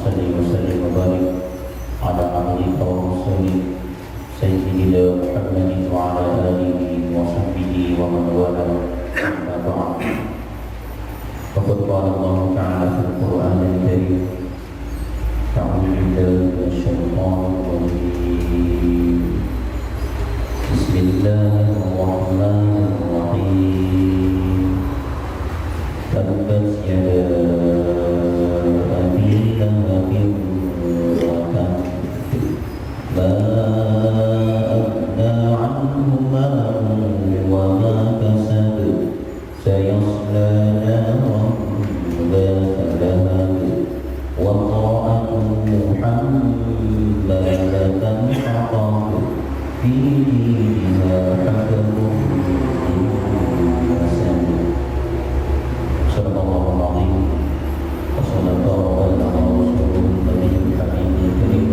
صل وسلم وبارك على عبدك ورسولك سيدنا محمد وعلى آله وصحبه ومن والاه أما بعد فقد قال الله تعالى في القرآن الكريم أعوذ بالله من الشيطان الرجيم بسم الله الرحمن الرحيم تبت يدا أبي لهب وتب ما أغنى عنه ماله وما كسب سيصلى نارا ذات لهب وامرأته حمالة الحطب في جيدها حبل من مسد صدق الله العظيم وصدق وبلغ رسوله النبي الحبيب الكريم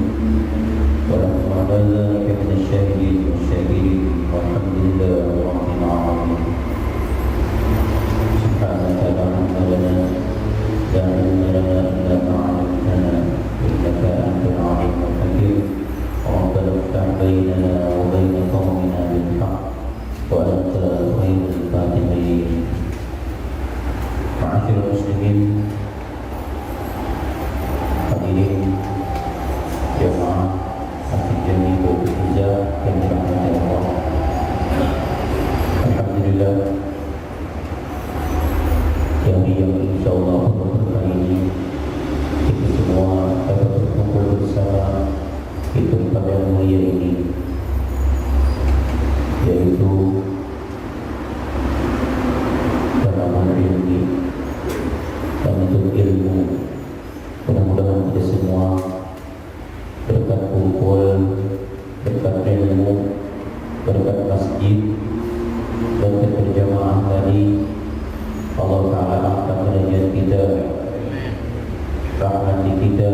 ونحن على ذلك من الشاهدين والشاكرين والحمد لله رب العالمين سبحانك لا علم لنا لا علم لنا إلا ما علمتنا إنك أنت العليم الحكيم ربنا افتح بيننا وبين قومنا بالحق وأنت خير الفاتحين معاشر المسلمين hadirin jemaah Masjid Jami Bukit Hijau yang dirahmati Allah. Alhamdulillah yang insyaallah pada ini kita semua dapat berkumpul bersama di tempat yang mulia ini, yaitu dalam ilmu dan untuk ilmu. Mudah-mudahan kita semua berkat kumpul, berkat ilmu, berkat masjid, berkat berjamaah tadi, Allah Ta'ala angkat derajat kita, rahmati kita,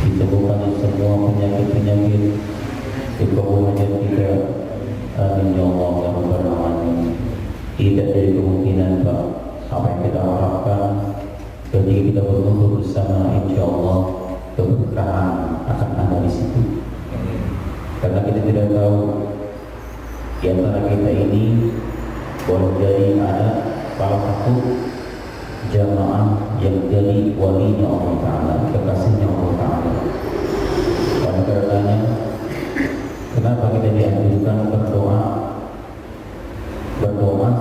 disembuhkan semua penyakit-penyakit, dikabul hajat kita. Amin ya Allah ya Rabbal Alamin. Tidak dari kemungkinan Pak, apa yang kita harapkan ketika kita berkumpul bersama, insya Allah keberkahan akan ada di situ. Karena kita tidak tahu di antara kita ini boleh jadi ada salah satu jamaah yang jadi walinya Allah Ta'ala, kekasihnya Allah Ta'ala. Oleh karenanya, kenapa kita dianjurkan berdoa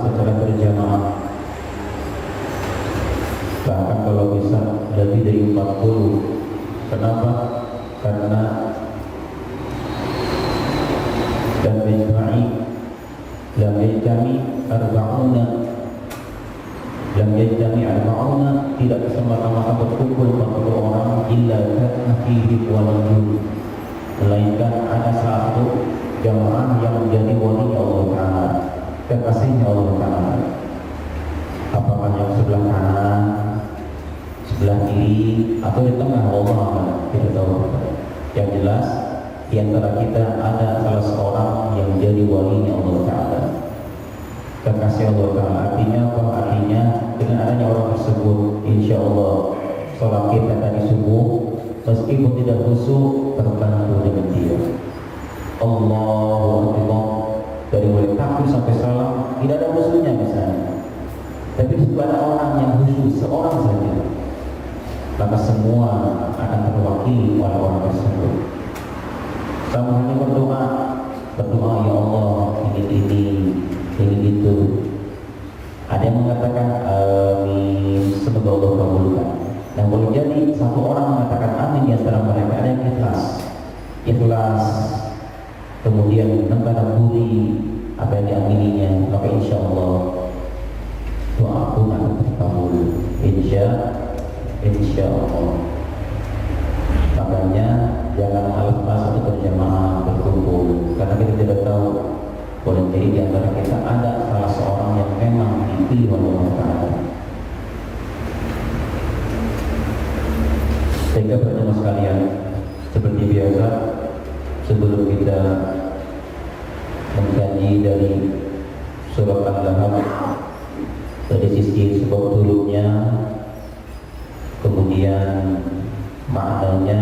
secara berjamaah, bahkan kalau bisa lebih dari 40. Kenapa? Karena lam yajtami arba'una tidak semata-mata berkumpul 40 orang illa kana fihi waliyun, melainkan ada satu jamaah yang menjadi wali Allah Ta'ala, kekasihnya Allah Ta'ala. Apakah yang sebelah kanan, sebelah kiri, atau di tengah, Allah tidak tahu. Yang jelas di antara kita ada salah seorang yang menjadi walinya Allah Ta'ala, kekasih Allah Ta'ala. Artinya apa? Artinya dengan adanya orang tersebut, insya Allah sholat kita tadi subuh meskipun tidak khusyuk terbantu dengan dia. Allahu Akbar, dari mulai takbir sampai salam tidak ada musuhnya misalnya, tapi di situ ada orang yang khusyuk seorang saja, maka semua akan terwakili oleh orang tersebut. Sama halnya berdoa ya Allah ini itu. Ada yang mengatakan amin, semoga Allah kabulkan. Dan boleh jadi satu orang mengatakan amin di antara mereka ada yang ikhlas, kemudian mentadabburi apa yang diamininya, maka insya Allah doa pun akan terkabul. Insya Allah. Makanya jangan malas-malas untuk berjamaah berkumpul, karena kita tidak tahu, boleh jadi di antara kita ada salah seorang yang memang dipilih oleh Allah Ta'ala. Sehingga berjamaah sekalian, seperti biasa, sebelum kita mengkaji dari surat Al-Lahab dari sisi sebab turunnya, kemudian maknanya.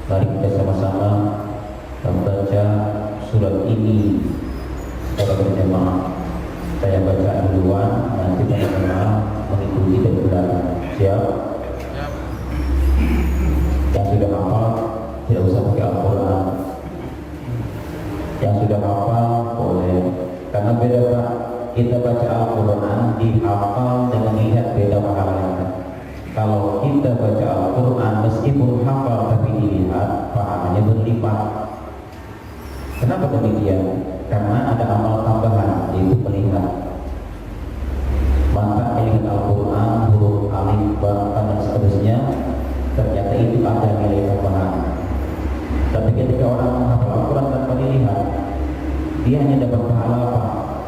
Mari kita sama-sama membaca surat ini secara berjamaah. Saya baca duluan, nanti teman-teman mengikuti dari belakang. Siap? Yang sudah hafal tidak usah pakai Al-Quran. Yang sudah hafal boleh, karena beda Pak. Kita baca Al-Quran dihafal dengan lihat beda pahalanya. Kalau kita baca Al-Quran meskipun hafal tapi dilihat, pahalanya berlipat. Kenapa demikian? Karena ada amal tambahan, yaitu melihat. Maka melihat Al-Quran, huruf alif, ba, dan seterusnya, ternyata itu ada nilai tambahan. Tapi ketika orang menghafal Al-Quran tanpa dilihat, dia hanya dapat pahala apa?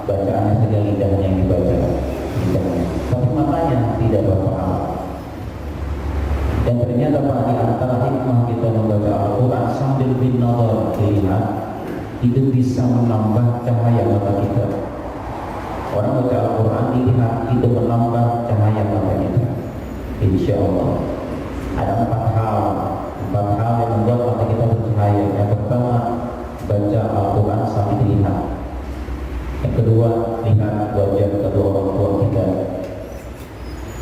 Bacaannya saja, lidahnya yang dibaca, lidahnya. Tapi matanya tidak dapat pahala. Dan ternyata Pak, di antara hikmah kita membaca Al-Quran sambil bin-nazar, dilihat, itu bisa menambah cahaya mata kita. Orang baca Al-Quran dilihat, itu menambah cahaya mata kita. Insya Allah. Ada empat hal yang membuat mata kita bercahaya. Yang pertama, baca Al-Quran sambil dilihat. Yang kedua, lihat wajah kedua orang tua kita.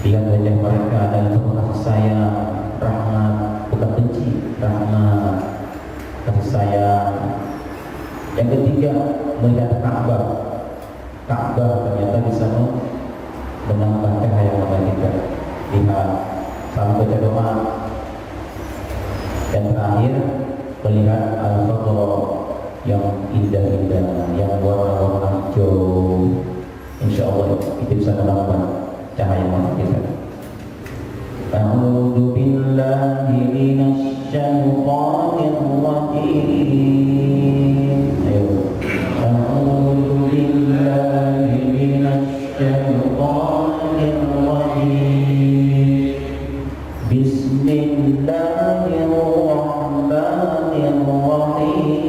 Lihat wajah mereka dan penuh kasih sayang, rahmat, bukan benci, rahmat, kasih sayang. Yang ketiga, melihat Ka'bah. Ka'bah ternyata bisa menambah cahaya mata kita. Lihat, sambil baca doa. Dan terakhir, melihat Al-Fadl yang indah-indah, yang warna-warna hijau. Insya Allah itu bisa menambah cahaya mata kita. A'udzu billahi minasy syaithanir rajim. Ayo. A'udzu billahi minasy syaithanir rajim. Bismillahirrahmanirrahim.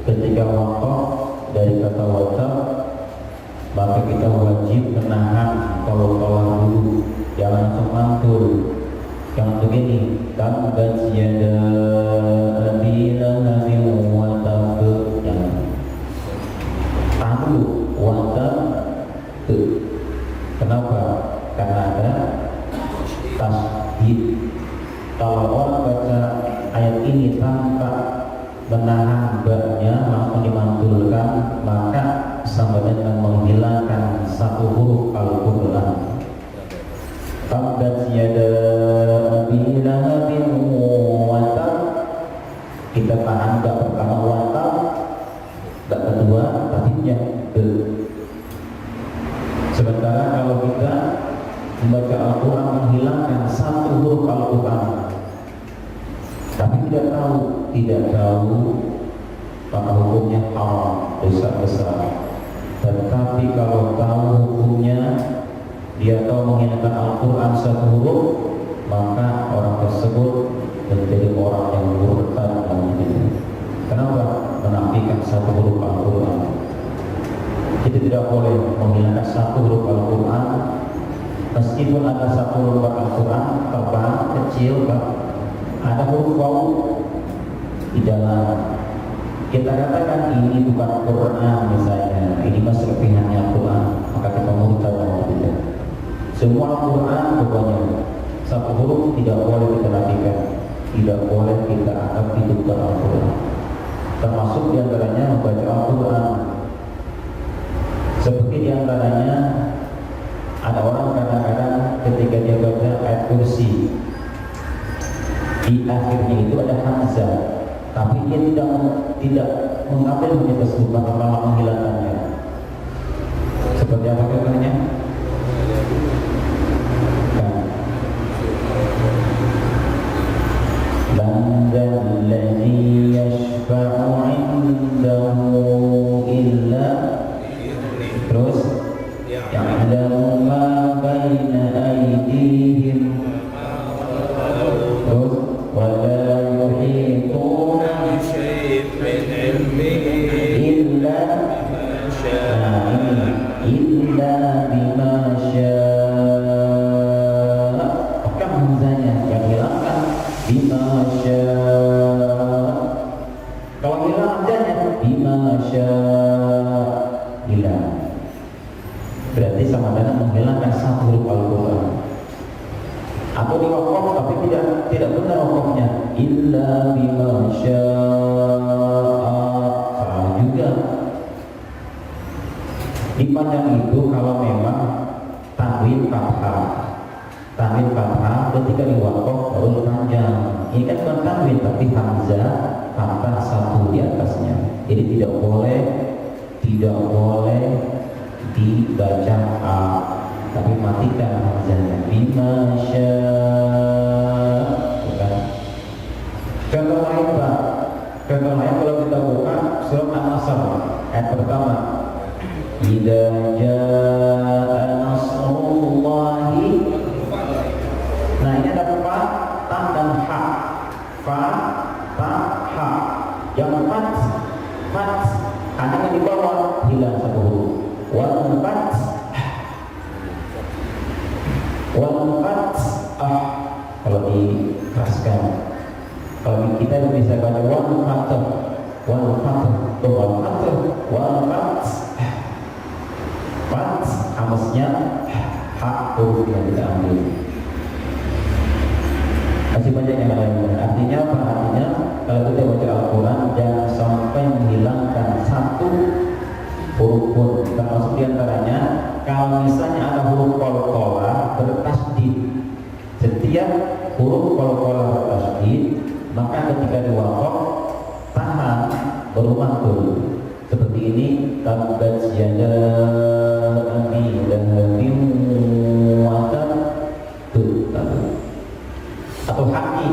Ketika wakaf dari kata wakaf, maka kita wajib menahan kalau dulu, jangan langsung mantul. Yang begini, tabbat yada abi lahabin wa tab, jangan. Tahan dulu, wa tab. Kenapa? Karena ada tasdid. Kalau orang baca ayat ini tanpa menahan ba-nya langsung dimantulkan, maka sama dengan menghilangkan satu huruf Al-Quran. Sementara kalau kita membaca Al-Quran menghilangkan satu huruf Al-Quran, tapi tidak tahu maka hukumnya haram, dosa besar. Tetapi kalau tahu hukumnya, dia tahu menghilangkan Al-Quran satu huruf, maka orang tersebut menjadi orang yang murtad namanya. Kenapa? Menafikan satu huruf Al-Quran. Kita tidak boleh menghilangkan satu huruf Al-Quran, meskipun ada satu huruf Al-Quran tebal, kecil, ada huruf waw di dalam. Kita katakan ini bukan Quran misalnya, ini masih lebihannya Al-Quran, maka kita murtad atau tidak. Semua Al-Quran pokoknya satu huruf tidak boleh kita nafikan, tidak boleh kita anggap itu bukan Al-Quran. Termasuk diantaranya membaca Al-Quran. Seperti diantaranya ada orang kadang-kadang ketika dia baca ayat kursi, di akhirnya itu ada hamzah, tapi dia tidak mengambil huruf tersebut, maka malah menghilangkannya. Seperti apa contohnya? Man dzalladzi yashfa'u 'indahu illa, terus ya'lamu ma baina aydihim, terus wa la yuhituna bi syai'in min 'ilmihi illa bima syaa'. Apakah hamzahnya yang hilangkan? Bima syaa'. Kalau hilang hamzahnya bima syaa' hilang. Berarti sama dengan menghilangkan satu huruf Al-Quran. Atau di wakaf tapi tidak benar wakafnya, illa bima syaa', salah juga. Di panjang itu kalau memang tanwin fathah ketika di wakaf baru panjang. Ini kan bukan tanwin tapi hamzah fathah satu di atasnya. Jadi tidak boleh dibaca a, tapi matikan hamzahnya. Bima syaa'. Contoh lain Pak. Contoh lain kalau kita buka surat An-Nasr ayat pertama. Idza jaa nasrullahi. Nah ini ada fa, ta dan ha. Fa, ta, ha. Yang fat hanya yang di bawah hilang satu huruf. Wal fat kalau dikeraskan, kalau kita bisa baca wal fat hamasnya hak huruf yang kita ambil. Masih banyak yang lain. Artinya apa? Artinya kalau kita baca Al-Quran jangan sampai menghilangkan satu huruf pun. Termasuk diantaranya kalau misalnya ada huruf qalqalah bertasdid, setiap huruf qalqalah bertasdid, maka ketika diwaqaf tahan baru mantul. Seperti ini, tabbat yada abi lahabin wa tab, atau haki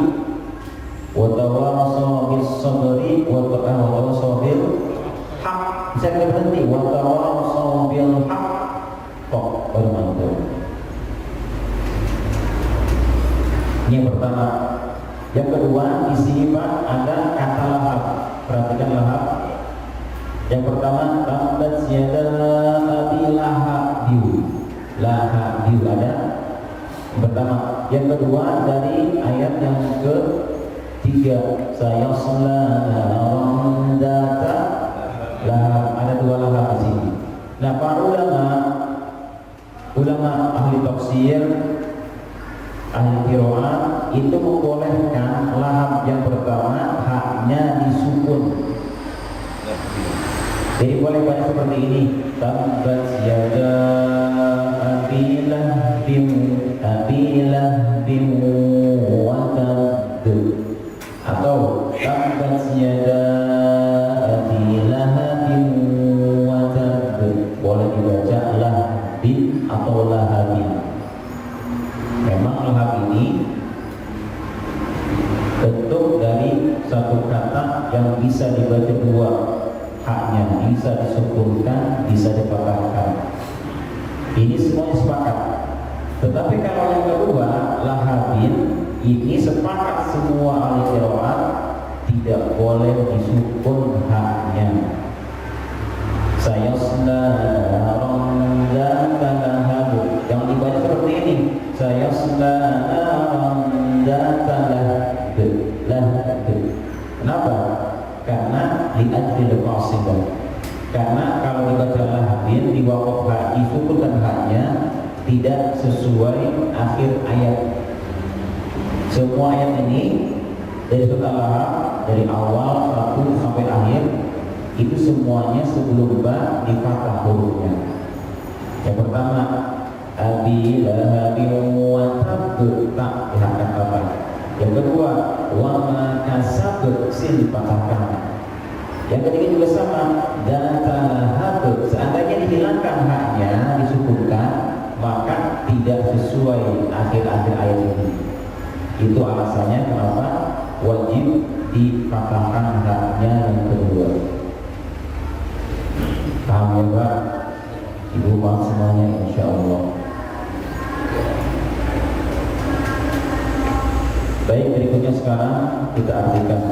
wa tawassaw bis sabri wa tawassaw bil haq. Bisa kita berhenti wa tawassaw bil haq, kok baru mantul. Ini yang pertama. Yang kedua, di sini Pak ada kata lahab. Perhatikan lahab. Yang pertama, tabbat yada abi lahabin. Lahabin ada. Yang pertama. Yang kedua dari ayat yang ketiga, sayasla naran dzata lahab. Ada dua lahab di sini. Nah, para ulama ahli tafsir, ahli qiraat itu membolehkan lahab yang pertama haknya disukun. Jadi boleh baca seperti ini, tabbat yada abilah bim wa tab, atau tabbat yada abilah bim wa tab. Boleh dibaca lah bin Ini semuanya sepakat. Tetapi kalau yang kedua, lahabin, ini sepakat semua ahli qiraat tidak boleh disukun haknya. Sayasla naran dzata lahab. Yang dibaca seperti ini. Sayasla naran dzata lahab. Kenapa? Karena li'ajlil qasidah. Karena kalau dibaca lahabin di waqaf ha disukunkan haknya tidak sesuai akhir ayat. Semua ayat ini dari surat Al-Lahab dari awal 1 sampai akhir itu semuanya sebelum ba di fathah hurufnya. Yang pertama abi lahabin wa tab, tak dihakkan apa. Yang kedua wa ma kasab, sin dipatahkan. Yang ketiga juga sama, dzata lahab. Seandainya dihilangkan haknya disukunkan maka tidak sesuai akhir-akhir ayat ini. Itu alasannya kenapa wajib dipatahkan haknya yang kedua. Paham ya Pak? Ibu paham semuanya insya Allah. Baik, berikutnya sekarang kita artikan.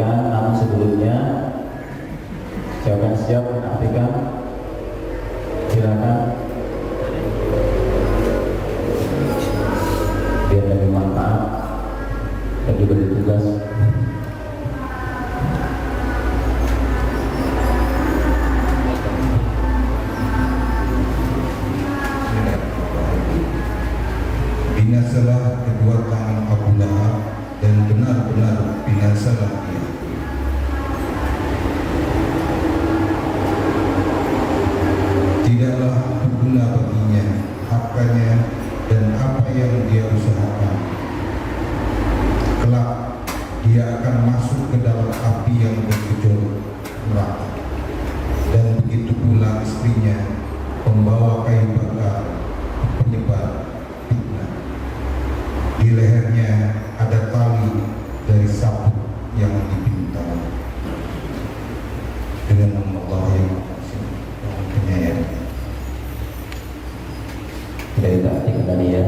Namun sebelumnya siapa yang siap menartikan? Silakan. Biar lebih manfaat bagi bertugas. Binasalah kedua tangan Abu Lahab dan benar-benar binasalah dia. Tidaklah berguna baginya hartanya dan apa yang dia usahakan. Kelak dia akan masuk ke dalam api yang bergejolak neraka. Dan begitu pula istrinya, pembawa kayu bakar, penyebar fitnah. Di lehernya ada tali dari sabuk yang dipintal. Dengan nama Allah yang penyayang. Kita artikan tadi ya.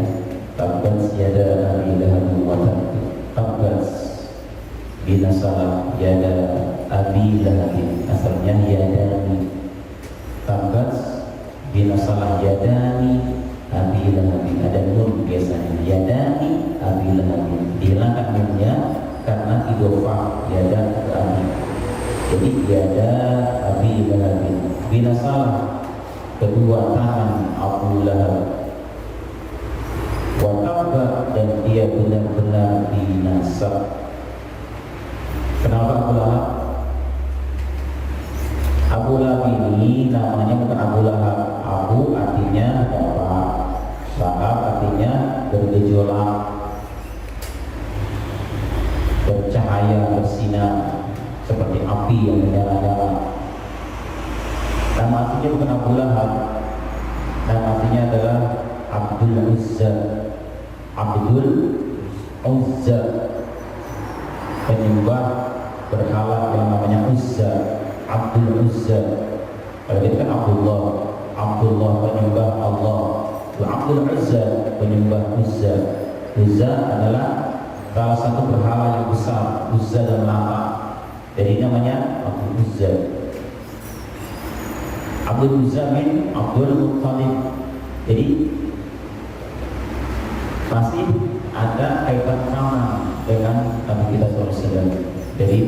Tabbas yada abi lahab wa tab. Tabbas binasalah yada abi lahab. Asalnya yadani. Tabbas binasalah yadani abi lahab. Ada nun biasanya. Yadani abi lahab. Dihilangkan nunnya karena idhofah yada ke abi. Jadi yada abi lahab. Binasalah kedua tangan Abu Lahab. Watabba, dan dia benar-benar binasa. Kenapa Abu Lahab? Abu Lahab ini namanya bukan Abu Lahab. Abu artinya bapak, Lahab artinya bergejolak, bercahaya, bersinar seperti api yang menyala-nyala. Nama artinya bukan Abu Lahab. Nama artinya adalah Abdul Uzza. Abdul Uzza, penyembah berhala yang namanya Uzza. Abdul Uzza. Kalau kita kan Abdullah, Abdullah penyembah Allah. Abdul Uzza penyembah Uzza. Uzza adalah salah satu berhala yang besar, Uzza dan Lata. Jadi namanya Abdul Uzza. Abdul Uzza bin Abdul Muttalib. Jadi pasti ada kaitan sama dengan Nabi kita SAW. Jadi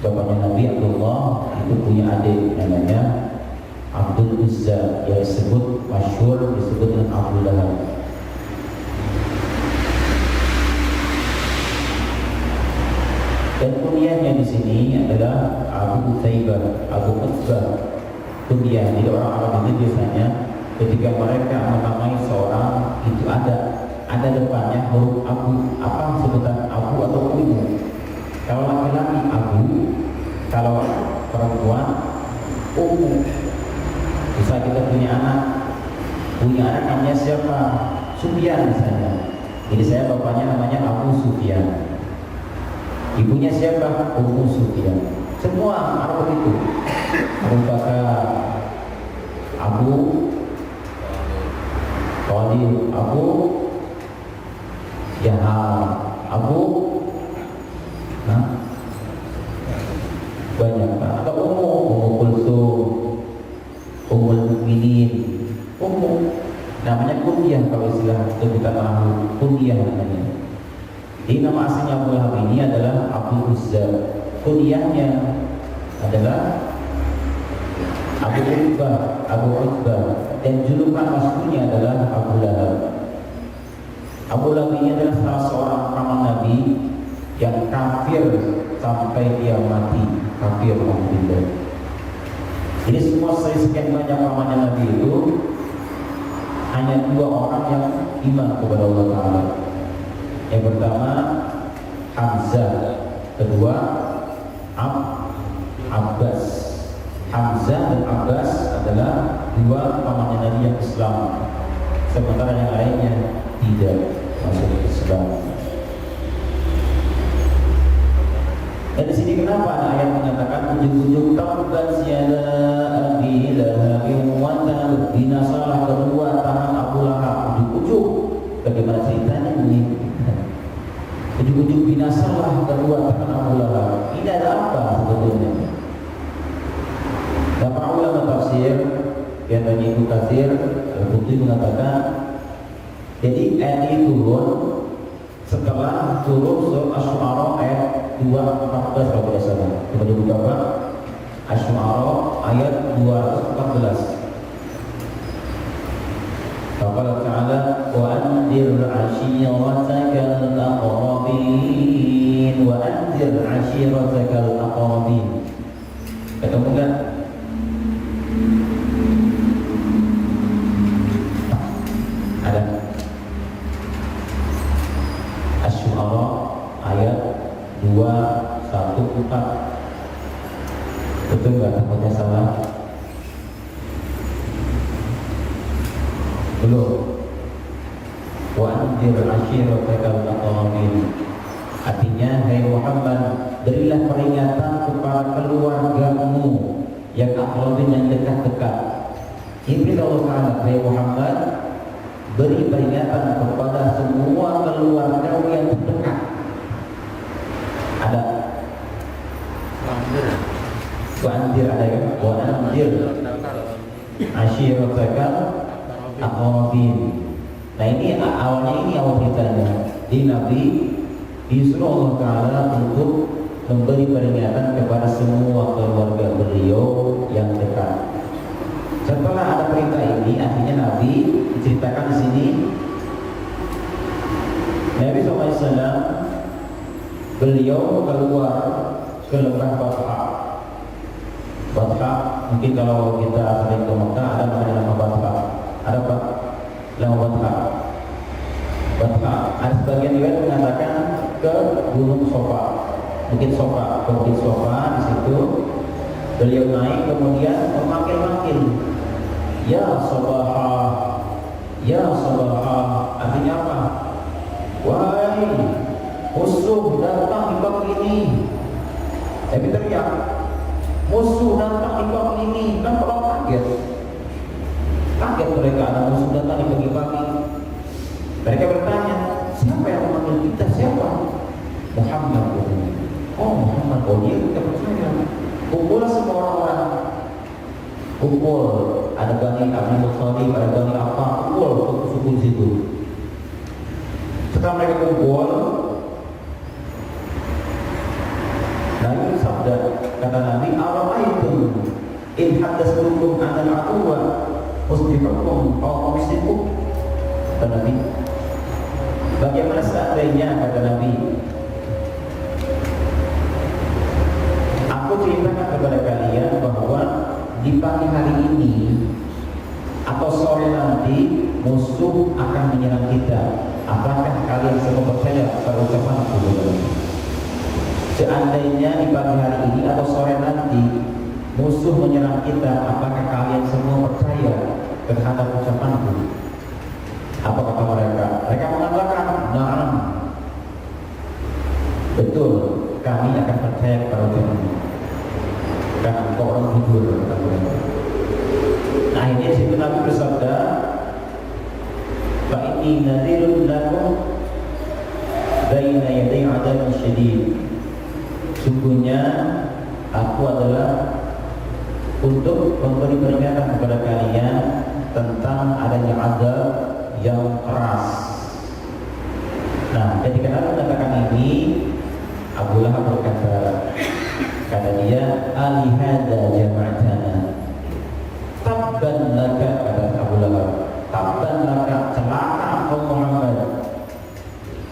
bapaknya Nabi Abdullah itu punya adik namanya Abdul Uzza yang disebut masyhur disebut dengan Abu Lahab. Dan kunyahnya di sini adalah Abu Utaibah, Abu Utbah. Kunyah. Jadi orang Arab itu biasanya ketika mereka menamai seorang itu ada depannya huruf Abu. Apa sebutan Abu atau Ibu? Kalau laki-laki Abu, kalau perempuan Ummu. Bisa kita punya anak namanya siapa? Sufyan misalnya. Jadi saya bapaknya namanya Abu Sufyan. Ibunya siapa? Ummu Sufyan. Semua Arab itu. Abu Bakar, Abu Thalib, Abu Jahal, Abu banyak Pak. Atau Ummu Kulsum, Ummul Mukminin, namanya kunyah kalau istilah kita tahu, kunyah namanya. Jadi nama aslinya Abu Lahab ini adalah Abu Uzza, kunyahnya adalah Abu Utbah, dan julukan maskulnya adalah Abu Lahab. Abu Lahab ini adalah salah seorang paman Nabi yang kafir sampai dia mati, kafir alhamdulillah. Jadi semua sekian banyak pamannya Nabi itu hanya 2 orang yang iman kepada Allah Ta'ala. Yang pertama Hamzah, kedua Abbas. Hamzah dan Abbas adalah 2 pamannya Nabi yang Islam, sementara yang lainnya tidak masuk Islam. Dan di sini kenapa ada ayat mengatakan ujung-ujung tabbat yada abi lahabin wa tab, binasalah kedua tangan Abu Lahab. Ujung-ujung bagaimana ceritanya ini? Ujung-ujung binasalah kedua tangan Abu Lahab. Ini ada apa sebetulnya? Dan para ulama tafsir, yang Ibnu Katsir Al-Qurtubi mengatakan, jadi ayat ini turun setelah turun surah Asy-Syu'ara ayat 214 kalau tidak salah. Coba dibuka Pak. Asy-Syu'ara ayat 214. Qala ta'ala wa anzir 'ashiratakal aqrabin wa anzir 'ashiratakal aqrabin. Ketemu enggak? Ada. Asy-Syu'ara ayat 214. Betul nggak? Takutnya salah. Belum. Wa anzir 'ashiratakal aqrabin. Artinya, hai Muhammad, berilah peringatan kepada keluargamu yang aqrabin, yang dekat-dekat. Ini Allah Ta'ala, hai Muhammad, beri peringatan kepada semua keluarga yang terdekat. Ada wa anzir, ada ya, wa anzir 'ashiratakal aqrabin. Nah ini awalnya, ini awal ceritanya. Di Nabi disuruh Allah Ta'ala untuk memberi peringatan kepada semua keluarga beliau yang dekat. Setelah ada perintah ini, akhirnya Nabi diceritakan di sini. Nabi SAW beliau keluar ke lembah Batha. Batha, mungkin kalau kita sering ke Mekah ada nama Batha. Ada Pak? Nama Batha. Batha. Ada sebagian riwayat mengatakan ke Gunung Sofa, Bukit Sofa, ke Bukit Sofa. Di situ beliau naik, kemudian memanggil-manggil, ya Sabaha, ya Sabaha. Artinya apa? Wahai musuh datang di bab ini. Tapi teriak, musuh datang di bab ini. Kan orang kaget mereka, ada musuh datang di pagi-pagi. Mereka bertanya, siapa yang memanggil kita? Siapa? Muhammad. Oh Muhammad, oh dia, kita percaya. Kumpul semua orang-orang, kumpul, ada Bani Abdul Muttalib, ada Bani apa, kumpul suku di situ. Setelah mereka kumpul, Nabi sabda, kata Nabi, "Ara'aytum in haddatsukum 'anil 'aduwa musbihukum aw muslimukum?" Kata Nabi, bagaimana seandainya, kata Nabi, aku ceritakan kepada kalian bahwa di pagi hari ini atau sore nanti musuh akan menyerang kita. Apakah kalian semua percaya pada ucapan aku? Seandainya di pagi hari ini atau sore nanti musuh menyerang kita, apakah kalian semua percaya terhadap ucapanku? Apa kata mereka? Mereka mengatakan, "Na'am." Betul, kami akan percaya kepada ucapanmu. Karena engkau orang jujur, kata mereka. Nah, Akhirnya situ Nabi bersabda, "Fa inni nadhirun lakum baina yaday 'adzabin syadid." Sungguhnya aku adalah untuk memberi peringatan kepada kalian tentang adanya azab yang keras. Nah, ketika Nabi mengatakan ini, Abu Lahab berkata, kata dia, "Alihada jama'atana." Tabban laka, kata Abu Lahab, tabban laka, celaka kau Muhammad.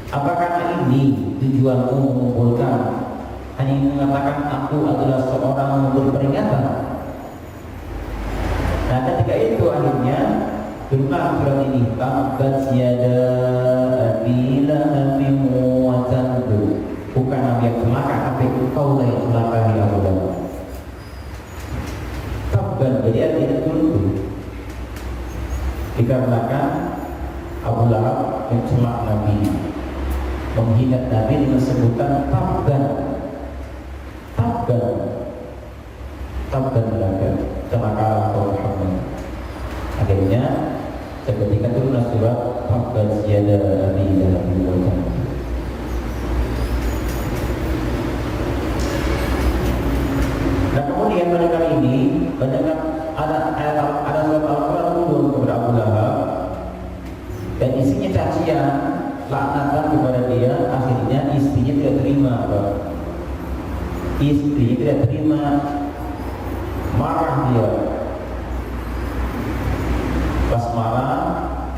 Apakah ini tujuanmu mengumpulkan? Hanya ingin mengatakan aku adalah seorang yang memberi peringatan. Nah, ketika itu akhirnya turunlah surat ini, tabbat yada abi lahabin wa tabb. Bukan Nabi yang celaka, tapi engkau lah yang celaka ya Abu Lahab. Tabban, jadi artinya turun dikarenakan Abu Lahab mencela Nabi, menghina Nabi dengan sebutan tabban. Tabban laka, celaka kau Muhammad. Akhirnya ketika turun surat tabbat yada abi lahabin wa tabb. Nah, kemudian pada kali ini mendengar ada surat Al-Quran turun kepada Abu Lahab dan isinya cacian, laknatan kepada dia. Akhirnya istrinya tidak terima, Pak. Istrinya tidak terima, marah dia. Pas marah,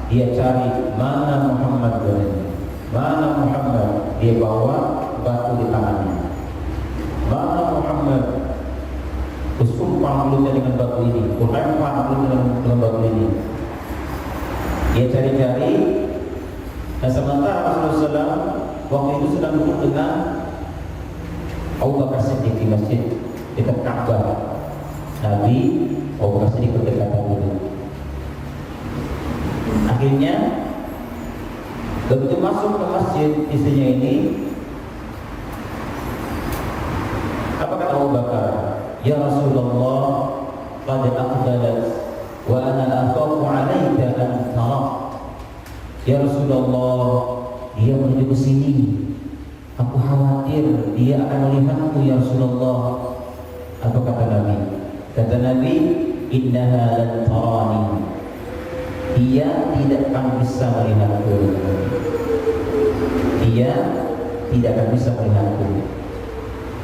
dia cari mana Muhammad berada. Mana Muhammad? Dia bawa batu di tangannya. Mana Muhammad? Bersumpah mulutnya dengan batu ini, berlempar mulutnya dengan batu ini. Dia cari-cari. Dan sementara Rasulullah SAW waktu itu sedang duduk dengan Abu Bakar Siddiq di masjid dekat Ka'bah. Nabi Abu Bakar Siddiq berdekatan dulu. Akhirnya begitu masuk ke masjid istrinya ini, apa kata Abu Bakar? Ya Rasulullah, qad aqbalat wa ana akhafu 'alaika an tara. Ya Rasulullah, dia menuju ke sini. Aku khawatir dia akan melihatku ya Rasulullah. Apa kata Nabi? Kata Nabi, innaha lan tarani. Dia tidak akan bisa melihatku. Dia tidak akan bisa melihatku.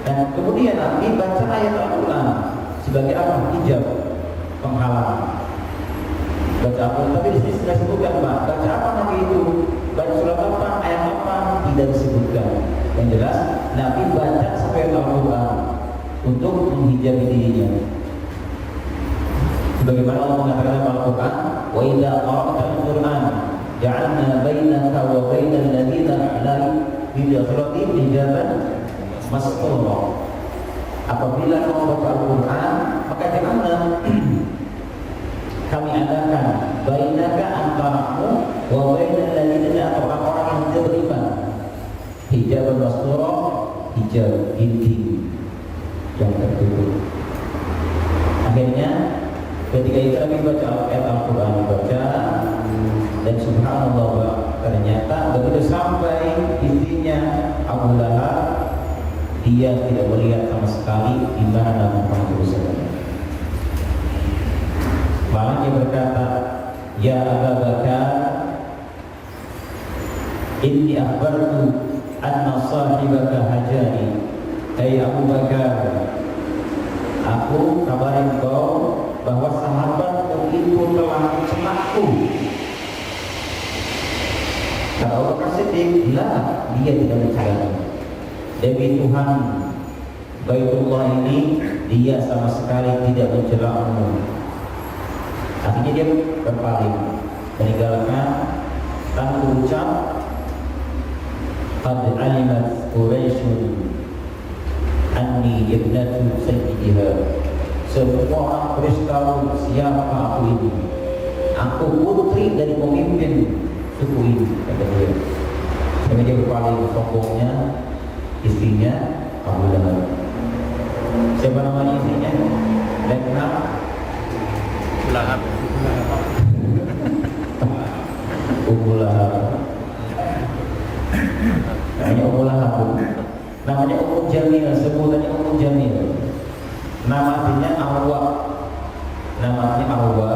Dan kemudian Nabi baca ayat Al-Quran sebagai apa? Hijab, penghalang. Baca apa? Tapi di sini tidak sebutkan, Pak. Baca apa Nabi itu? Baca surat apa? Ayat apa? Tidak disebutkan. Yang jelas Nabi baca sampai Al-Quran untuk menghijabi dirinya. Sebagaimana Allah mengatakan dalam Al-Quran, wa idza qara'ta al-Quran ja'alna bainaka wa bainal ladzina la yu'minuna hijaban mastura. Apabila kamu baca Al-Quran, maka janganlah kami adakan bainaka antaramu wa bainal ladzina, atau orang-orang yang tidak beriman, hijaban mastura, hijab dinding yang tertutup. Akhirnya ketika itu kami baca ayat Al-Quran, dibaca, dan subhanallah, ternyata begitu sampai istrinya Abu Lahab, dia tidak melihat sama sekali di mana Nabi Muhammad SAW. Malah dia berkata, ya Abu Bakar, inni akhbartu anna sahibaka hajani. Hai Abu Bakar, aku kabarin kau bahwa sahabatmu itu telah mencelakku. Kata Abu Bakar Siddiq, lah, dia tidak mencelakai. Demi Tuhan Baitullah ini, dia sama sekali tidak mencelakmu. Akhirnya dia berpaling, meninggalkan tanpa ucap, qad alimat Quraisyun anni ibnatu sayyidiha. Semua orang Quraisy tahu siapa aku ini. Aku putri dari pemimpin suku ini, kata dia. Sampai dia berpaling sombongnya istrinya Abu Lahab. Siapa namanya istrinya? Lekna Lahab. Ummu Lahab. Namanya Ummu Lahab. Namanya Ummu Jamil, sebutannya Ummu Jamil. Nama aslinya Arwa. Namanya Arwa.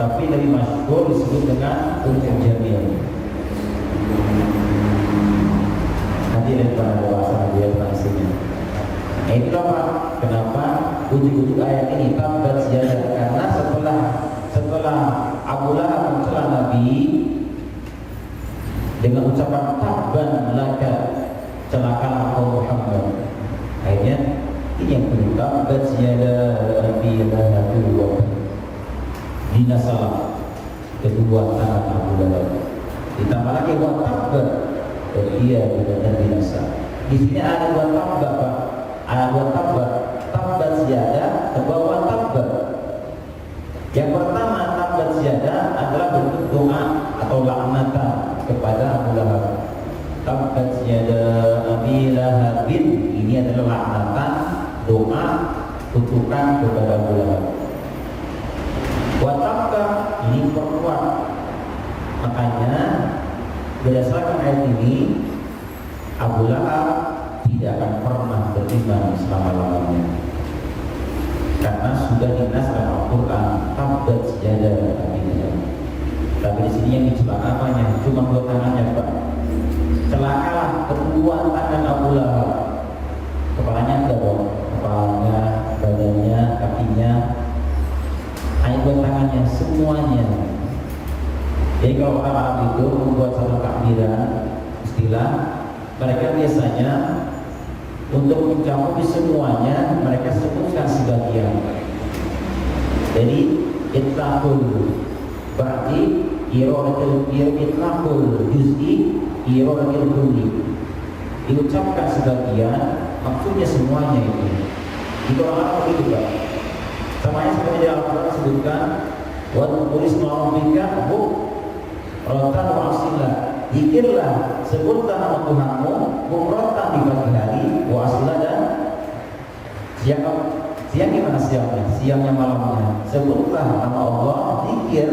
Tapi lebih masyhur disebut dengan Ummu Jamil. Nanti lihat pada bahasa dia aslinya. Nah itulah Pak, kenapa ujung-ujung ayat ini tabbat yadah, karena setelah Abu Lahab mencela Nabi dengan ucapan tabban laka, celakalah kau Muhammad. Akhirnya ini yang kedua, tabbat yadah Abi Lahab wa binasalah, kedua tangan Abu Lahab. Ditambah lagi wa tabbat, dan dia benar-benar binasa. Di sini ada dua tabbat Pak. Ada dua tabbat ziyadah, kedua tabbat. Yang pertama tabbat ziyadah adalah bentuk doa atau laknatan kepada Abu Lahab. Tabbat ziyadah Abi Lahabin, ini adalah laknatan, doa, kutukan kepada Abu Lahab. Wa tabbat ini perkuat. Makanya berdasarkan ayat ini Abu Lahab tidak akan pernah beriman selama-lamanya, karena sudah dinas dalam Al-Quran tabbat yadah Abi Lahab. Tapi di sini yang dicela apanya? Cuma dua tangannya Pak. Celakalah kedua tangan Abu Lahab. Kepalanya enggak dong, kepalanya, badannya, kakinya, hanya dua tangannya, semuanya. Jadi kalau orang Arab itu membuat satu takbiran, istilah mereka biasanya untuk mencakupi semuanya mereka sebutkan sebagian. Jadi itlaqul berarti iradatul itlaqul juz'i iradatul kulli. Diucapkan sebagian, maksudnya semuanya itu. Itu orang Arab itu Pak. Samanya seperti di Al-Quran disebutkan wa tulis ma'rabbika rotan wa asilah. Zikirlah, sebutlah nama Tuhanmu bukratan di pagi hari, wa asila, dan siang gimana siangnya? Siangnya malamnya. Sebutlah nama Allah, zikir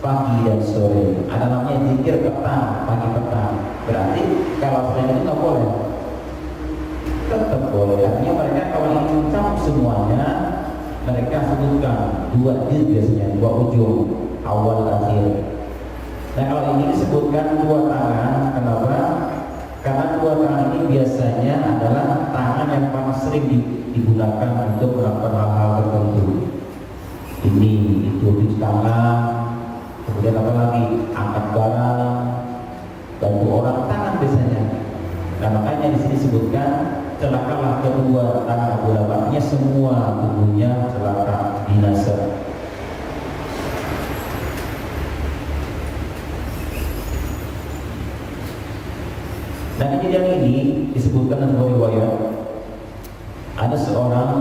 pagi dan sore. Ada namanya zikir petang, pagi petang. Berarti kalau selain itu nggak boleh. Tetap boleh. Artinya mereka kalau ingin mencakup semuanya, mereka sebutkan dua juz biasanya, dua ujung, awal akhir. Nah kalau ini disebutkan dua tangan, kenapa? Karena dua tangan ini biasanya adalah tangan yang paling sering digunakan untuk melakukan hal-hal tertentu. Ini, itu, cuci tangan, kemudian apa lagi? Angkat barang, bantu orang, tangan biasanya. Nah makanya di sini disebutkan celakalah kedua tangan Abu Lahab, artinya semua tubuhnya celaka, binasa. Dan kejadian ini disebutkan dalam sebuah riwayat. Ada seorang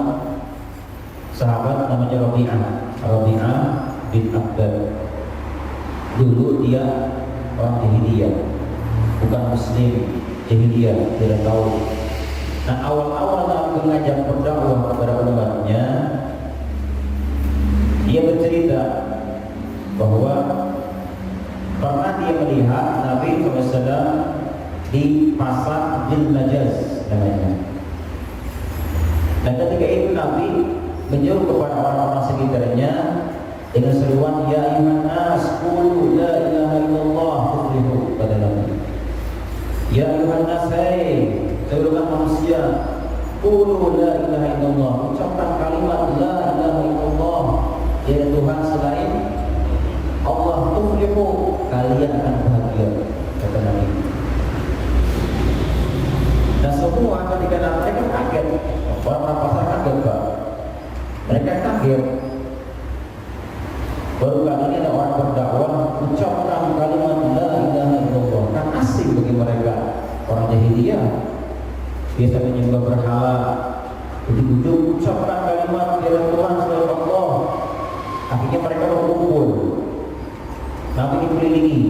sahabat namanya Rabi'ah bin Abdad. Dulu dia orang jahiliyah, bukan muslim, jahiliyah, tidak tahu. Nah awal-awal dalam mengajak berdakwah kepada umatnya, dia bercerita bahwa pernah dia melihat Nabi SAW di pasar Dhul Majaz namanya. Dan ketika itu Nabi menyuruh kepada orang-orang sekitarnya dengan seruan ya ayyuhan nas qulu la ilaha illallah tuflihu, kata Nabi. Ya ayyuhan nas, hai seluruh manusia, qulu la ilaha illallah, ucapkan kalimat la ilaha illallah, tiada Tuhan selain Allah, tuflihu, kalian akan bahagia, kata Nabi. Dan semua ketika mereka kaget, orang-orang pasar kaget Pak. Mereka kaget. Baru kali ini ada orang berdakwah ucapkan kalimat la ilaha illallah, kan asing bagi mereka. Orang jahiliyah biasa menyembah berhala, ujung-ujung ucapkan kalimat tiada Tuhan selain Allah. Akhirnya mereka berkumpul. Nabi dikelilingi.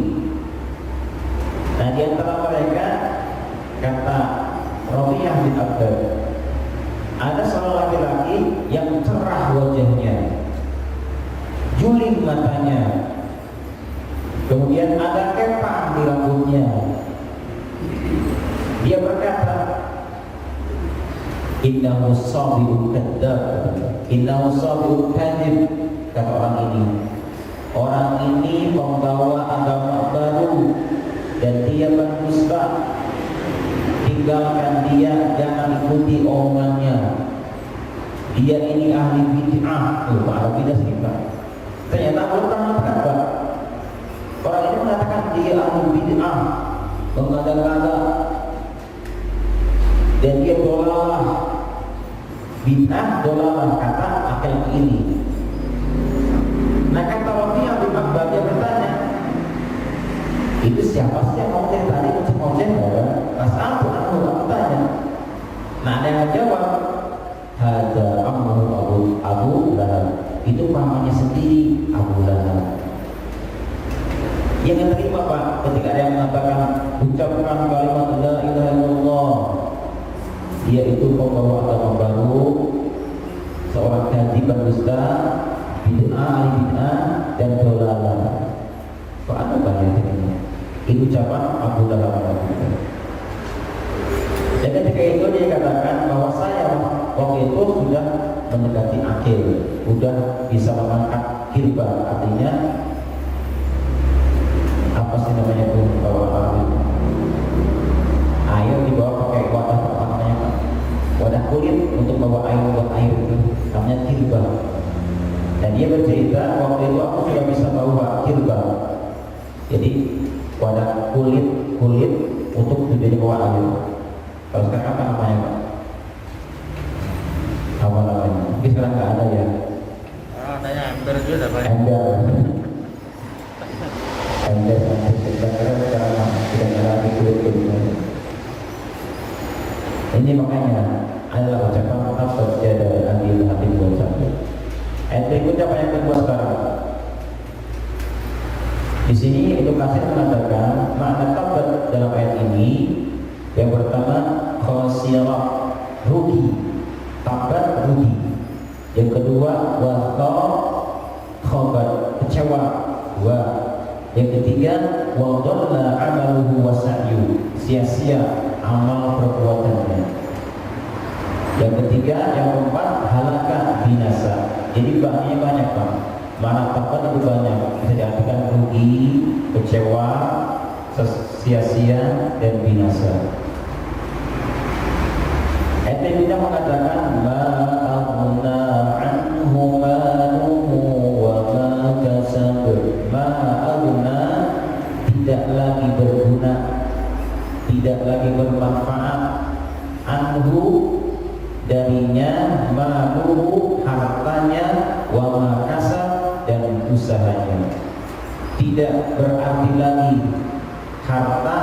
Nah di antara mereka kata Rabi'ah bin Abdad, ada seorang laki-laki yang cerah wajahnya, kuning matanya, kemudian ada kepang di rambutnya. Dia berkata, innahu sabiun kadzdzab, innahu sabiun kadzib. Kata orang ini membawa agama baru dan dia berdusta. Tinggalkan dia, jangan ikuti omongannya. Dia ini ahli bid'ah. Ahli bid'ah sekitar. Ternyata Allah mengatakan apa? Orang ini mengatakan dia ahli bid'ah, mengada-ngada, dan dia dolalah. Bid'ah dolalah, kata akal ini. Nah, kata Rabi'ah bin Abbas, dia bertanya, itu siapa sih yang ngomong tadi macam ngomong Mas aku tanya. Nah, ada yang menjawab, ada Abu Lahab. Itu pamannya sendiri, Abu Lahab. Yang terima Pak, ketika ada yang mengatakan ucapkan kalimat la ilaha illallah, dia itu pembawa agama baru, seorang kadzib berdusta, bid'ah dan dolalah. Kok ada banyak ini? Itu ucapan Abu Lahab. Dan ketika itu dia katakan bahwa saya waktu itu sudah mendekati akhir, sudah bisa mengangkat kirba, artinya apa sih namanya itu, bawa air dibawa pakai wadah, apa namanya, wadah kulit untuk bawa air, buat air itu namanya kirba. Dan dia bercerita waktu itu aku sudah bisa bawa kirba, jadi wadah kulit untuk menjadi bawa air. Kalau sekarang apa namanya Pak? Apa namanya? Mungkin sekarang nggak ada ya. Tanya ember juga Pak. Ember sekarang tidak lagi kulit. Ini makanya adalah ucapan nafas jada adil hati buat satu. Ayat berikutnya apa yang kedua sekarang? Di sini Ibnu Katsir mengatakan makna tabat dalam ayat ini yang pertama khasirah, rugi, tabat rugi. Yang kedua waqa, khabar, kecewa. Yang ketiga wadalla amaluhu wa sa'yu, sia-sia amal perbuatannya. Yang ketiga, yang keempat halaka, binasa. Jadi bahannya banyak Pak. Mana tabat itu banyak, bisa diartikan rugi, kecewa, sia-sia dan binasa. Ayat ini mengatakan ma'aghna anhu maluhu wa ma kasab. Ma'aghna, tidak lagi berguna, tidak lagi bermanfaat, anhu, darinya, maluhu, hartanya, wa ma kasab, dan usahanya. Tidak berarti lagi harta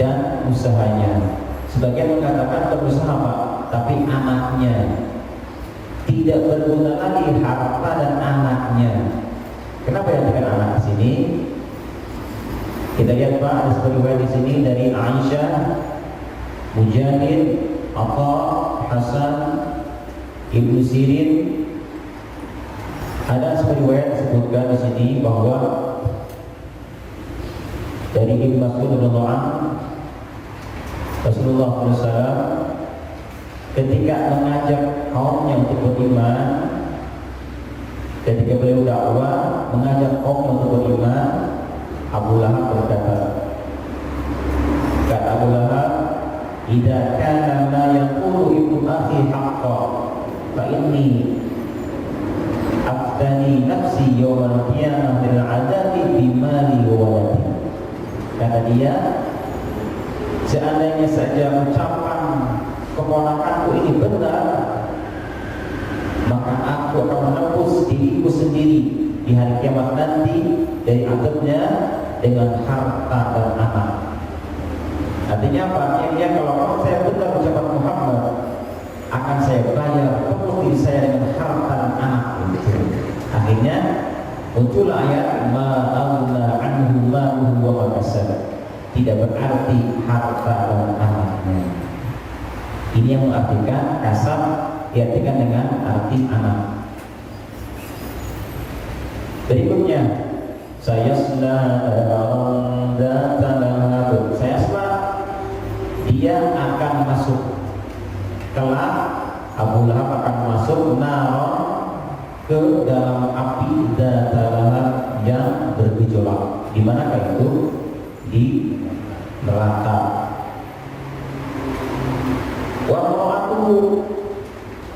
dan usahanya. Sebagian mengatakan berusaha Pak, tapi anaknya. Tidak berguna lagi harta dan anaknya. Kenapa ya dengan anak di sini? Kita lihat Pak, ada sebuah riwayat di sini dari Aisyah, Mujahid, Atha, Hasan, Ibnu Sirin. Ada sebuah riwayat disebutkan di sini bahwa dari Ibnu Mas'ud radhiyallahu anhu, Rasulullah SAW ketika mengajak kaumnya untuk beriman, ketika beliau dakwah mengajak kaumnya untuk beriman, Abu Lahab berkata, kata Abu Lahab, "Idza kana ma yaqulu ibnu akhi haqqan, fa inni aftani nafsi yawmal qiyamah bil 'adabi bimali wa waladi." Kata dia, seandainya saja ucapan keponakanku ini benar, maka aku akan menebus diriku sendiri di hari kiamat nanti dari azabnya dengan harta dan anak. Artinya apa? Artinya kalau saya benar ucapan Muhammad, akan saya bayar tebus diri saya dengan harta dan anak. Akhirnya muncul ayat ma'aghna anhu maluhu wa ma kasab. Tidak berarti harta dan anaknya. Ini yang mengartikan kasab, diartikan dengan arti anak. Berikutnya, sayasla naran dzata lahab. Sayasla, dia akan masuk, kelak Abu Lahab akan masuk naran, ke dalam api dzata lahab yang bergejolak. Di manakah itu? Di neraka. Wa imra'atuhu,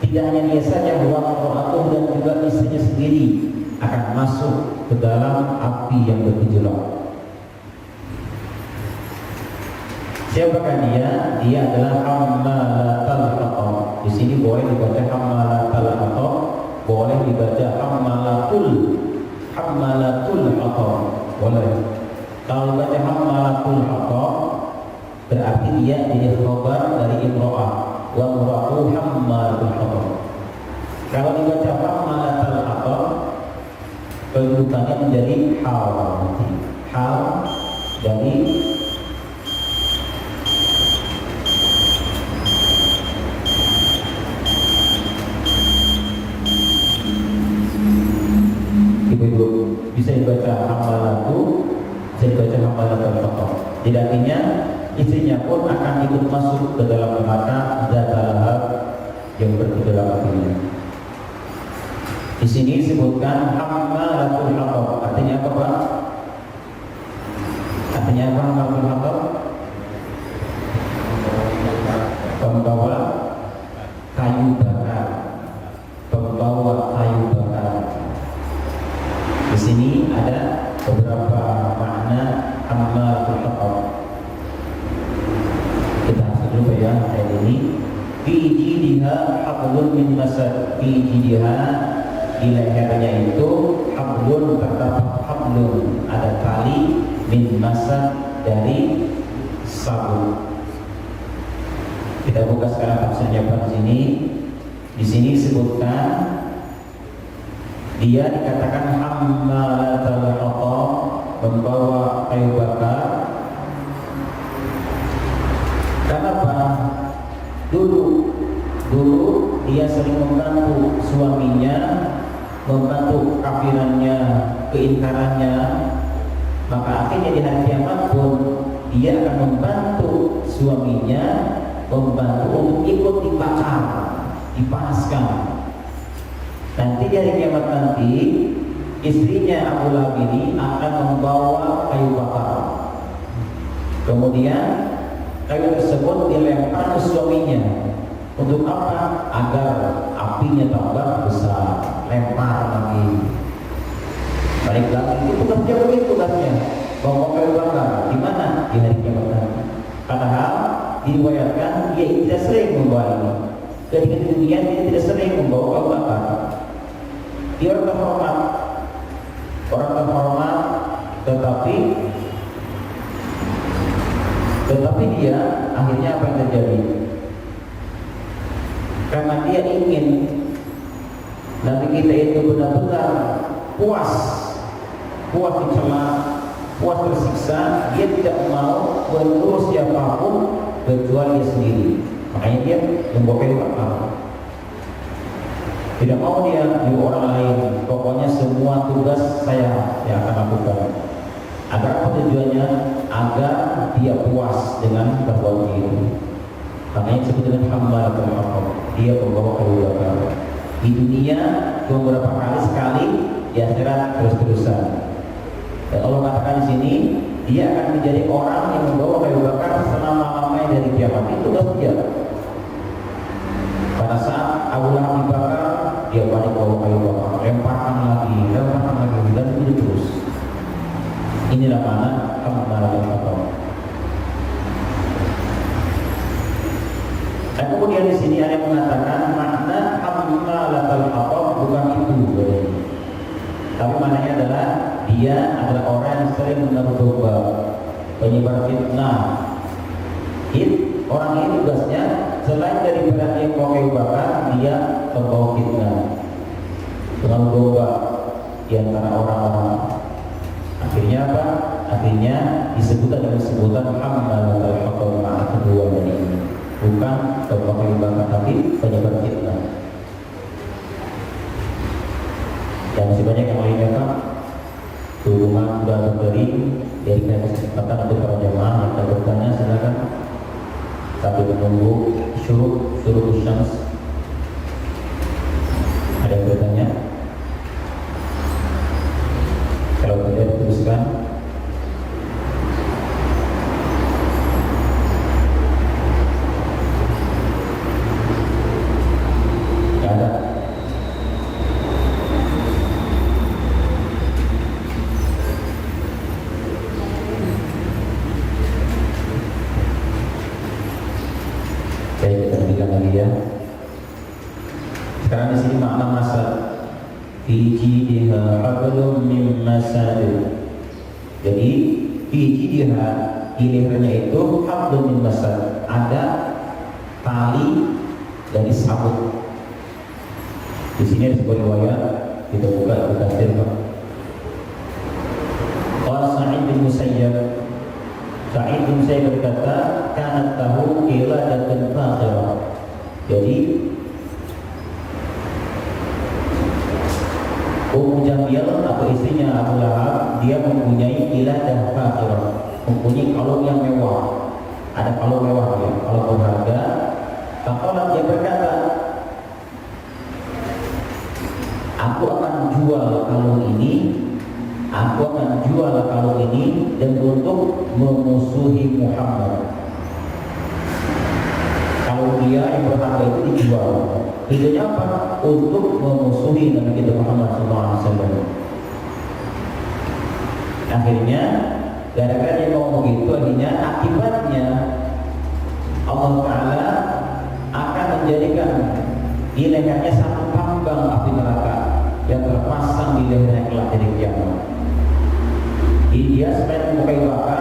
tidak hanya dia saja, wa imra'atuhu, dan juga istrinya sendiri akan masuk ke dalam api yang bergejolak. Siapakah dia? Dia adalah hammalatul hatab. Di sini boleh dibaca hammalatul hatab, boleh dibaca hammalatul hatab, boleh. Kalau dibaca hammalatul hatab berarti dia jadi khabar dari imro'ah, wa imra'atu hammalatul hatab. Kalau dibaca hammalatul hatab, kedudukannya menjadi hal dari ibu-ibu, bisa dibaca hammalatu, bisa dibaca hammalatul hatab. Jadi artinya istrinya pun akan ikut masuk ke dalam neraka dzata lahab yang bergejolak apinya. Di sini disebutkan hammalatul hatab. Artinya apa, Pak? Artinya apa hammalatul hatab? Pembawa kayu bakar. Pembawa kayu bakar. Di sini ada beberapa makna hammalatul hatab. Kita dulu ya ayat ini. Fi jidha hablum min masad. Fi jidha, di lehernya itu hablun, terdapat hablun, ada tali, min masad, dari sabuk. Kita buka sekarang tafsirnya di sini. Di sini disebutkan dia dikatakan hammalatul hatab, membawa kayu bakar. Kenapa? Dulu dia sering membantu suaminya, membantu kafirannya, keingkarannya. Maka akhirnya di hari kiamat pun dia akan membantu suaminya, membantu untuk ikut dibakar, dipanaskan. Nanti di hari kiamat nanti istrinya Abu Lahab ini akan membawa kayu bakar. Kemudian kayu tersebut dilempar ke suaminya. Untuk apa? Agar apinya tambah besar. Lempar lagi. Balik lagi. Itu tugasnya begitu tugasnya. Bawa kayu bakar. Di mana? Di hari kiamat nanti. Padahal diriwayatkan dia tidak sering membawa ini. Ketika di dunia dia tidak sering membawa kayu bakar. Dia orang terhormat, tetapi dia akhirnya apa yang terjadi? Karena dia ingin Nabi kita itu benar-benar puas dicela, puas tersiksa, dia tidak mau menurut siapapun kecuali dia sendiri. Makanya dia membawa kayu bakar. Tidak mau dia di orang lain. Pokoknya semua tugas saya yang akan lakukan. Agar apa tujuannya? Agar dia puas dengan perbuatan itu. Makanya disebut dengan hammalatul hatab. Dia membawa kayu bakar. Di dunia beberapa kali, sekali, di akhirat terus-terusan. Dan Allah katakan di sini, dia akan menjadi orang yang membawa kayu bakar selama-lamanya dari kiamat. Itu tugas dia. Pada saat Abu Lahab dibakar, dia balik bawa kayu bakar, lemparkan lagi, dan begitu terus. Inilah mana hammalatul hatab. Dan kemudian di sini ada yang mengatakan makna hammalatul hatab bukan itu, tapi maknanya adalah dia adalah orang yang sering menaruh domba, penyebar fitnah. Orang ini tugasnya selain daripada dia membawa kayu bakar, dia membawa fitnah, menaruh domba di antara orang-orang. Akhirnya apa? Akhirnya disebutkan dengan sebutan hammalatul hatab. Makna kedua dari ini bukan membawa kayu bakar, tapi penyebar fitnah. Dan sebanyak yang lainnya, Pak. Hubungan sudah berdiri, jadi saya kesempatan untuk para jamaah yang akan bertanya silakan. Tapi menunggu suruh syams. Ada yang bertanya? Kalau tidak diteruskan. Tidak ada. Baik, kita lanjutkan lagi ya. Sekarang di sini makna masad. Fi jidha hablum min masad. Jadi fi jidha, di lehernya itu hablum min masad, ada tali dari sabut. Di sini ada sebuah riwayat, kita buka di tafsir Pak. Qala Sa'id bin Musayyab, Sa'id bin Musayyab berkata, kanat tahu qiladatun fakhirah. Jadi Ummu Jamil atau istrinya Abu Lahab, dia mempunyai qiladah fakhirah, mempunyai kalung yang mewah. Ada kalung mewah ya, kalung berharga. Faqala, dia berkata, aku akan jual kalung ini, dan untuk memusuhi Muhammad. Kalau dia yang berharga itu dijual, tujuannya apa? Untuk memusuhi Nabi kita Muhammad SAW. Akhirnya, gara-gara dia ngomong begitu, akhirnya akibatnya Allah Ta'ala akan menjadikan di lehernya satu tambang api neraka yang terpasang di lehernya kelak dari kiamat. Jadi dia selain memukai neraka,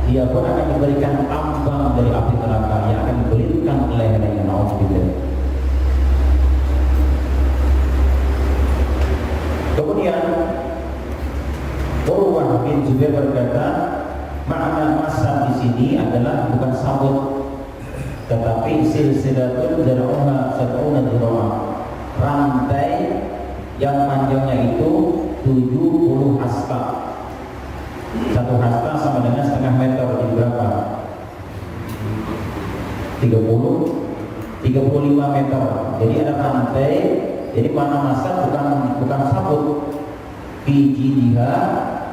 dia pun akan diberikan tambang dari api neraka yang akan diberikan ke lehernya. Nauzubillah. Kemudian Urwah bin Zubair berkata, makna masad di sini adalah bukan sabut, tetapi silsilatun dar'uha sab'una dirham, rantai yang panjangnya itu 70 hasta. Satu hasta sama dengan setengah meter. Jadi berapa? 35 meter. Jadi ada rantai. Jadi mana masad bukan sabut. Biji dia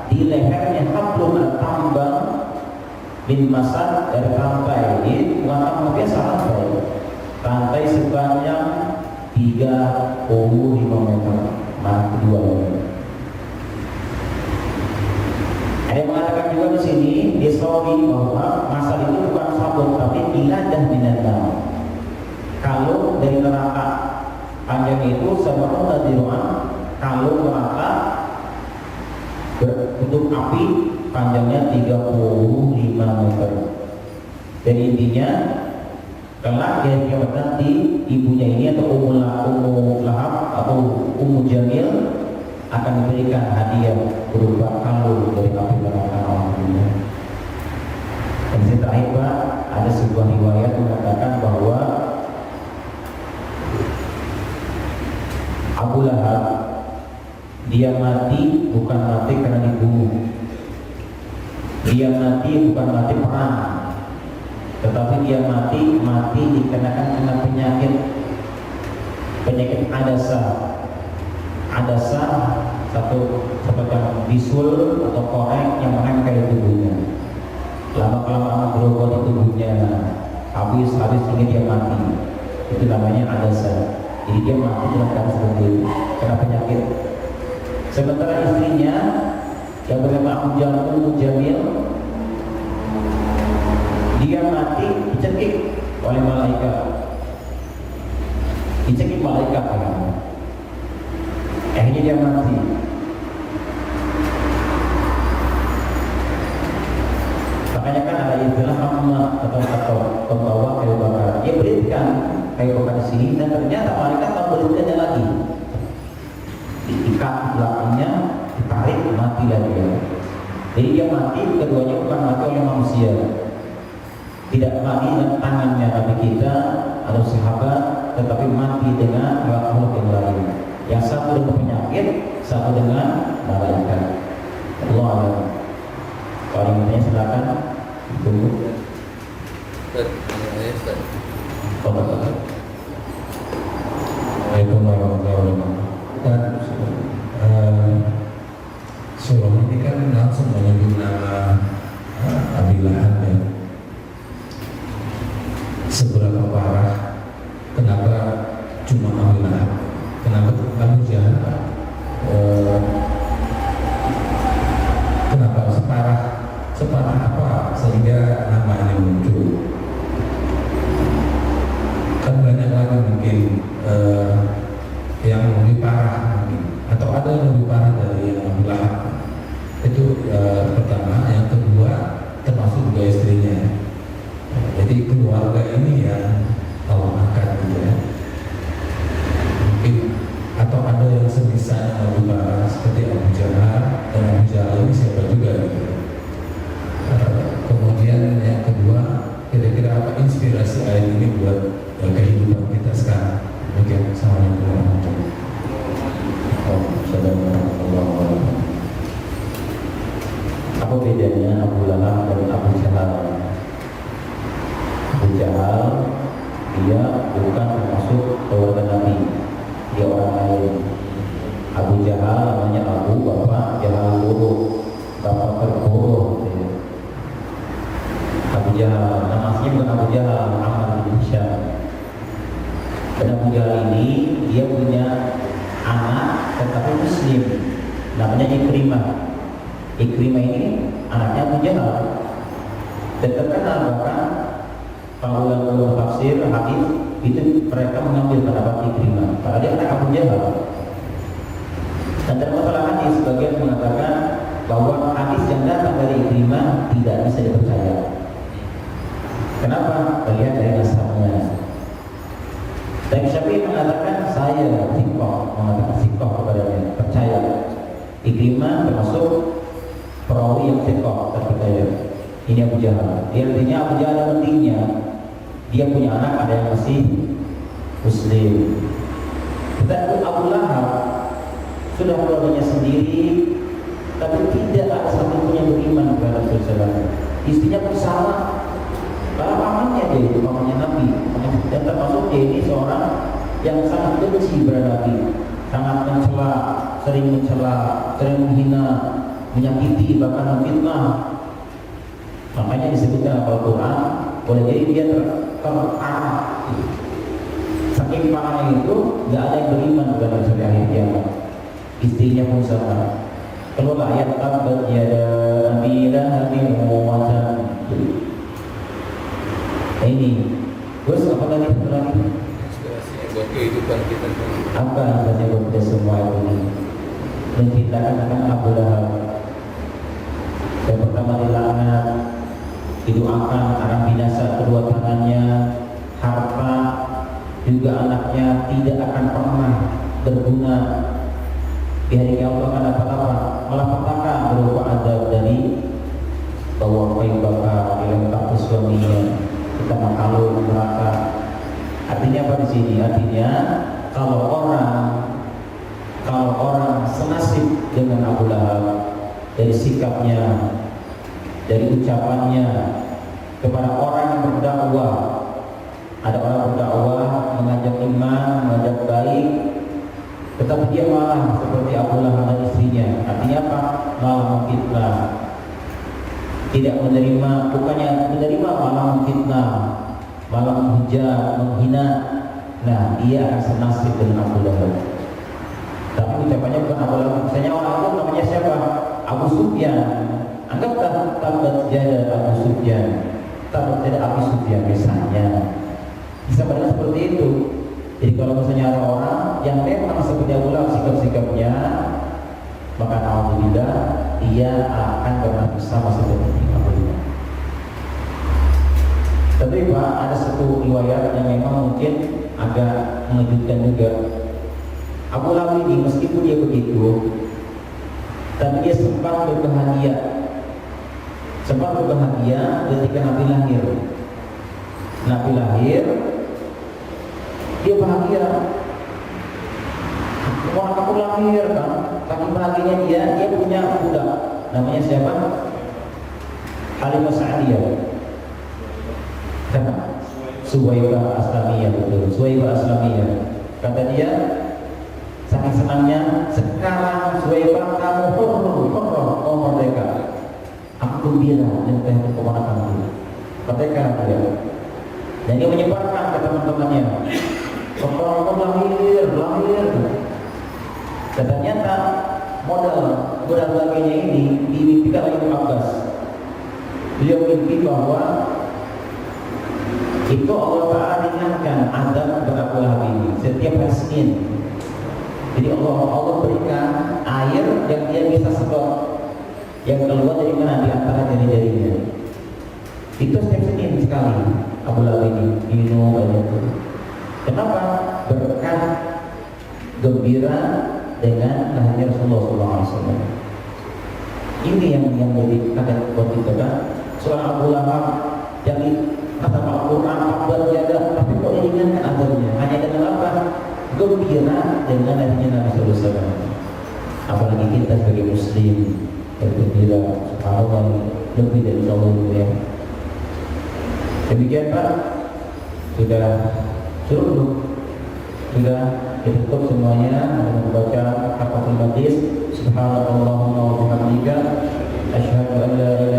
di lehernya hablum, tambang bin masad dari rantai. Jadi bukan tambang biasa, rantai sepanjang 35 meter. Mana kedua ini? Ada yang mengatakan juga di sini di Saudi bahwa masad itu bukan sabut tapi qiladah minannam. Kalau dari neraka panjang itu sab'una dirham, kalau neraka berbentuk api panjangnya 35 meter. Jadi intinya kelak di kiamat nanti ibunya ini atau Ummu Lahab atau Ummu Jamil akan diberikan hadiah berupa kalung dari api neraka. Alhamdulillah. Dan yang terakhir Pak, ada sebuah riwayat mengatakan bahwa Abu Lahab dia mati bukan mati karena dibunuh, dia mati bukan mati perang, tetapi dia mati dikarenakan kena penyakit adasa, satu seperti bisul atau korek yang menempel di tubuhnya. Lama-kelamaan berubah di tubuhnya, habis sehingga dia mati. Itu namanya adasa. Jadi dia mati dalam keadaan seperti itu, kena penyakit. Sementara istrinya yang bernama Ummu Jamil, dia mati dicekik oleh malaikat. Dicekik malaikat kan. Akhirnya dia mati. Makanya kan ada istilah amma atau pembawa kayu bakar. Dia berikan kayu bakar di sini dan ternyata malaikat tak berikannya lagi. Diikat belakangnya, ditarik, mati lagi dia. Jadi dia mati, keduanya bukan mati oleh manusia. Tidak mati dengan tangannya Nabi kita atau sahabat, tetapi mati dengan makhluk yang lain. Yang satu dengan penyakit, satu dengan malaikat. Allah alam. Kalau yang bertanya silakan. Tunggu. Foto. Assalamualaikum warahmatullahi wabarakatuh. Surah ini kan langsung menyebut nama Abi Lahab ya. Seberapa parah? Kenapa cuma Abi Lahab? Kenapa Abu Jahal? Kenapa separah apa sehingga nama ini muncul? Kan banyak lagi mungkin yang lebih parah mungkin, atau ada yang lebih parah dari yang Abu Lahab. Itu pertama. Yang kedua, termasuk juga istrinya. Jadi keluarga ini yang Allah angkat gitu ya. Mungkin atau ada yang semisal yang lebih parah seperti Abu Jahal, dan Abu Jahal ini siapa juga gitu. Kemudian yang kedua, kira-kira apa inspirasi ayat ini buat kehidupan kita sekarang? Mungkin. Assalamualaikum warahmatullahi Wassalamualaikum. Apa bedanya Abu Lahab dan Abu Jahal? Abu Jahal dia bukan termasuk keluarga Nabi, dia orang lain. Abu Jahal namanya Abu, bapak Jahal buruk, bapak terburuk. Abu Jahal, nama aslinya bukan Abu Jahal, Muhammad bin Hisham. Dan Abu Jahal ini dia punya anak tetapi Muslim, namanya Ikrimah. Ikrimah ini anaknya Abu Jahal. Dan terkenal bahkan para ulama tafsir hadis itu mereka mengambil pendapat Ikrimah, padahal dia anak Abu Jahal. Dan dalam masalah hadis sebagian mengatakan bahwa hadis yang datang dari Ikrimah tidak bisa dipercaya. Kenapa? Terlihat dari nasabnya. Dan Syafi'i mengatakan saya sikoh kepadanya, percaya. Ikrimah termasuk perawi yang sikoh, terpercaya. Ini Abu Jahal. Dia artinya Abu Jahal ada pentingnya. Dia punya anak ada yang masih Muslim. Tetapi Abu Lahab sudah keluarganya sendiri, tapi tidak ada satupun yang beriman kepada Rasulullah. Istrinya pun sama. Kalau pamannya dia itu pamannya Nabi, dan termasuk dia ini seorang yang sangat benci kepada Nabi, sangat mencela, sering menghina, menyakiti, bahkan memfitnah. Makanya disebutkan Al-Quran, boleh jadi dia terparah. Saking parahnya itu, tidak ada yang beriman kepada sampai akhir kiamat. Istrinya pun sama. Kalau ayat tabat yada Abi Lahabin wa tab. Ini, terus apa lagi? Inspirasinya buat kehidupan kita. Apa inspirasi buat kita semua ini? Menceritakan tentang Abu Lahab. Yang pertama dilaknat, didoakan akan binasa kedua tangannya, harta juga anaknya tidak akan pernah berguna di hari kiamat. Akan dapat apa? Malapetaka berupa azab dari bahwa kayu bakar yang tak suaminya, kita makalu neraka. Artinya apa di sini? Artinya kalau orang senasib dengan Abu Lahab dari sikapnya, dari ucapannya kepada orang yang berdakwah. Ada orang berdakwah mengajak iman, mengajak baik, tetapi dia malah seperti Abu Lahab dan istrinya. Artinya apa? Malah memfitnah. Tidak menerima, bukannya menerima, malah memfitnah, malah menghujat, menghina. Nah, dia akan senasib dengan Abu Lahab. Tapi ucapannya bukan Abu Lahab. Misalnya orang itu namanya siapa? Abu Sufyan. Anggaplah tabat jada Abu Sufyan, tabat jada Abu Sufyan misalnya. Bisa pada seperti itu. Jadi kalau misalnya ada orang yang memang seperti Abu Lahab sikap-sikapnya, maka alhamdulillah dia akan bernasib sama seperti Abu Lahab. Tapi Pak, ada satu riwayat yang memang mungkin agak mengejutkan juga. Abu Lahab ini meskipun dia begitu, tapi dia sempat berbahagia ketika Nabi lahir. Nabi lahir, dia bahagia. Orang aku lahir kan, tapi bahagianya dia punya budak. namanya siapa? Halimah Sa'diyah. Siapa? Suwaibah Aslamiyah, betul. Suwaibah Aslamiyah. Kata dia, saking senangnya, sekarang Suwaibah kamu hurrah, oh merdeka. Aku gembira dengan keponakanku. Merdeka dia. Dan dia menyebarkan ke teman-temannya. Orang-orang lahir. Dan ternyata modal baginya ini dimimpikan oleh Ibnu Abbas. Beliau mimpi bahwa itu Allah Ta'ala ringankan azab kepada Abu Lahab ini setiap hari Senin. Jadi Allah berikan air yang dia bisa sedot, yang keluar dari mana, di antara jari-jarinya. Itu setiap Senin sekali Abu Lahab ini minum banyak itu. Kenapa? Berkat gembira dengan lahirnya Rasulullah SAW. Ini yang jadi kaget buat kita kan. Seorang Abu Lahab jadi kata Al-Quran berjaga, tapi kok diingatkan azabnya hanya dengan apa? Gembira dengan lahirnya Nabi SAW. Apalagi kita sebagai Muslim bergembira, subhanallah, lebih dari Allah ya. Demikian Pak, sudah cukup, sudah ditutup semuanya dengan membaca kafatul majlis. Subhanallahumma wa bihamdika asyhadu an la ilaha